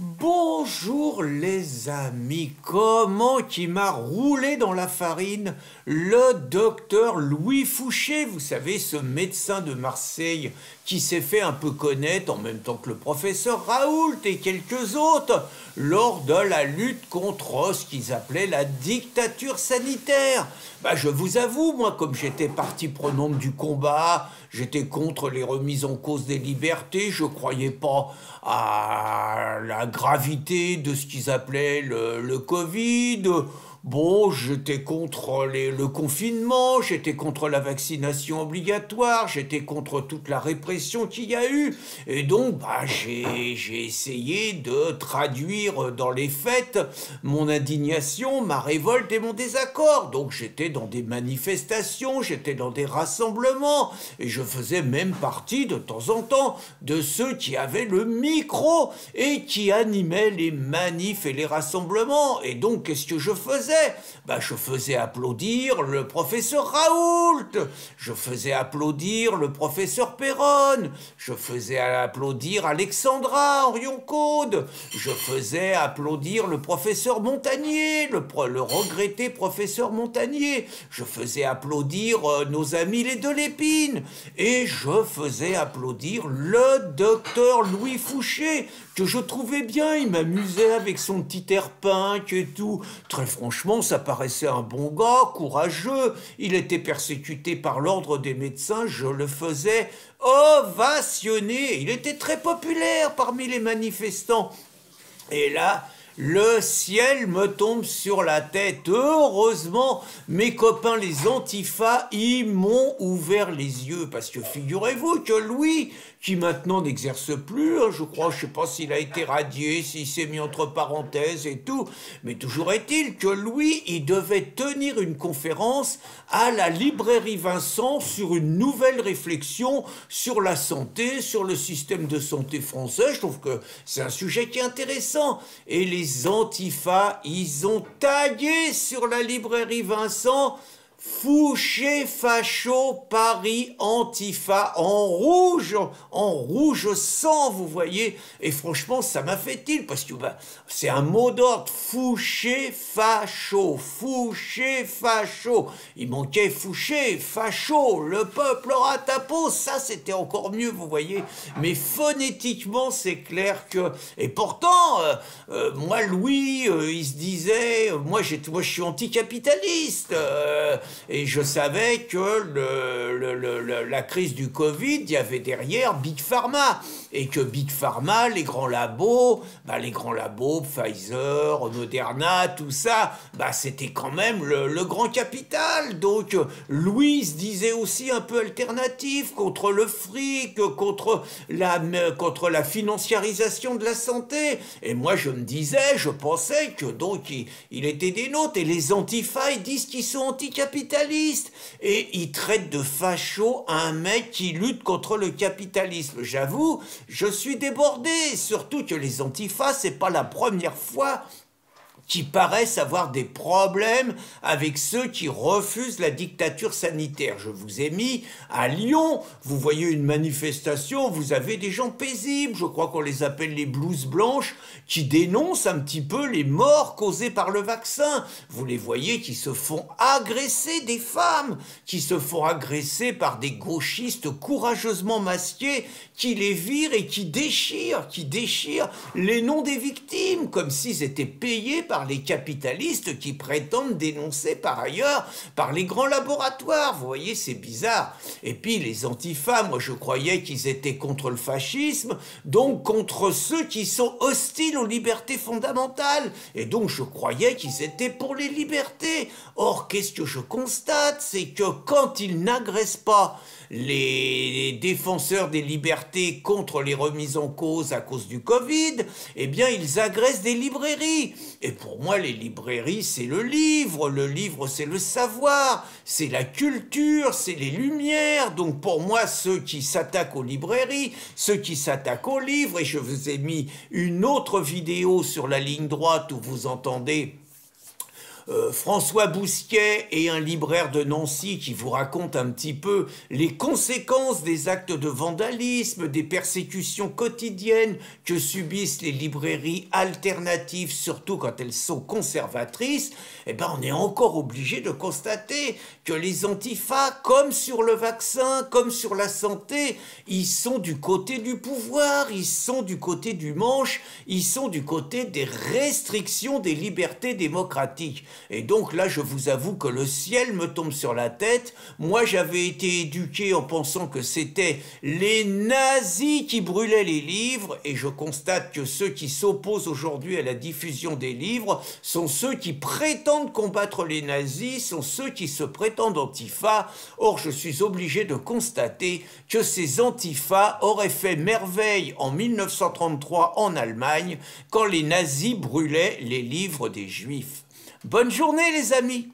Bonjour les amis, comment qui m'a roulé dans la farine le docteur Louis Fouché, vous savez, ce médecin de Marseille qui s'est fait un peu connaître en même temps que le professeur Raoult et quelques autres lors de la lutte contre ce qu'ils appelaient la dictature sanitaire. Je vous avoue, moi, comme j'étais partie prenante du combat, j'étais contre les remises en cause des libertés, je croyais pas à la gravité de ce qu'ils appelaient le Covid. Bon, j'étais contre le confinement, j'étais contre la vaccination obligatoire, j'étais contre toute la répression qu'il y a eu. Et donc, j'ai essayé de traduire dans les faits mon indignation, ma révolte et mon désaccord. Donc, j'étais dans des manifestations, j'étais dans des rassemblements, et je faisais même partie de temps en temps de ceux qui avaient le micro et qui animaient les manifs et les rassemblements. Et donc, qu'est-ce que je faisais ? Je faisais applaudir le professeur Raoult, je faisais applaudir le professeur Perron, je faisais applaudir Alexandra Henrion-Caude, je faisais applaudir le professeur Montagnier, le regretté professeur Montagnier, je faisais applaudir nos amis les Delépine, et je faisais applaudir le docteur Louis Fouché, que je trouvais bien, il m'amusait avec son petit air punk et tout. Très franchement, ça paraissait un bon gars, courageux. Il était persécuté par l'ordre des médecins, je le faisais ovationner. Il était très populaire parmi les manifestants. Et là, le ciel me tombe sur la tête. Heureusement, mes copains les antifas, ils m'ont ouvert les yeux. Parce que figurez-vous que Louis, qui maintenant n'exerce plus, je crois, je sais pas s'il a été radié, s'il s'est mis entre parenthèses et tout, mais toujours est-il que Louis, il devait tenir une conférence à la librairie Vincent sur une nouvelle réflexion sur la santé, sur le système de santé français. Je trouve que c'est un sujet qui est intéressant. Et les antifas, ils ont tagué sur la librairie Vincent Fouché, facho, Paris, Antifa, en rouge sang, vous voyez. Et franchement, ça m'a fait tilt, parce que c'est un mot d'ordre, Fouché, facho, Fouché, facho. Il manquait Fouché, facho, le peuple aura ta peau, ça c'était encore mieux, vous voyez. Mais phonétiquement, c'est clair que... Et pourtant, moi, Louis, il se disait, moi je suis anticapitaliste, et je savais que la crise du Covid, il y avait derrière Big Pharma. Et que Big Pharma, les grands labos, Pfizer, Moderna, tout ça, c'était quand même le grand capital. Donc, Louis se disait aussi un peu alternatif contre le fric, contre la financiarisation de la santé. Et moi, je pensais que donc il était des nôtres. Et les antifas, ils disent qu'ils sont anticapitalistes. Et ils traitent de facho un mec qui lutte contre le capitalisme. J'avoue, je suis débordé, surtout que les antifas, c'est pas la première fois qui paraissent avoir des problèmes avec ceux qui refusent la dictature sanitaire. Je vous ai mis à Lyon, vous voyez une manifestation, vous avez des gens paisibles, je crois qu'on les appelle les blouses blanches, qui dénoncent un petit peu les morts causées par le vaccin. Vous les voyez qui se font agresser, des femmes, qui se font agresser par des gauchistes courageusement masqués, qui les virent et qui déchirent les noms des victimes, comme s'ils étaient payés par les capitalistes qui prétendent dénoncer par ailleurs par les grands laboratoires. Vous voyez, c'est bizarre. Et puis les antifas, moi je croyais qu'ils étaient contre le fascisme, donc contre ceux qui sont hostiles aux libertés fondamentales. Et donc je croyais qu'ils étaient pour les libertés. Or, qu'est-ce que je constate? C'est que quand ils n'agressent pas les défenseurs des libertés contre les remises en cause à cause du Covid, eh bien ils agressent des librairies. Et pour moi, les librairies, c'est le livre c'est le savoir, c'est la culture, c'est les lumières. Donc pour moi, ceux qui s'attaquent aux librairies, ceux qui s'attaquent aux livres, et je vous ai mis une autre vidéo sur la ligne droite où vous entendez François Bousquet est un libraire de Nancy qui vous raconte un petit peu les conséquences des actes de vandalisme, des persécutions quotidiennes que subissent les librairies alternatives, surtout quand elles sont conservatrices, eh ben on est encore obligé de constater que les antifas, comme sur le vaccin, comme sur la santé, ils sont du côté du pouvoir, ils sont du côté du manche, ils sont du côté des restrictions des libertés démocratiques. Et donc là, je vous avoue que le ciel me tombe sur la tête. Moi, j'avais été éduqué en pensant que c'était les nazis qui brûlaient les livres, et je constate que ceux qui s'opposent aujourd'hui à la diffusion des livres sont ceux qui prétendent combattre les nazis, sont ceux qui se prétendent antifa. Or, je suis obligé de constater que ces antifas auraient fait merveille en 1933 en Allemagne, quand les nazis brûlaient les livres des Juifs. Bonne journée les amis!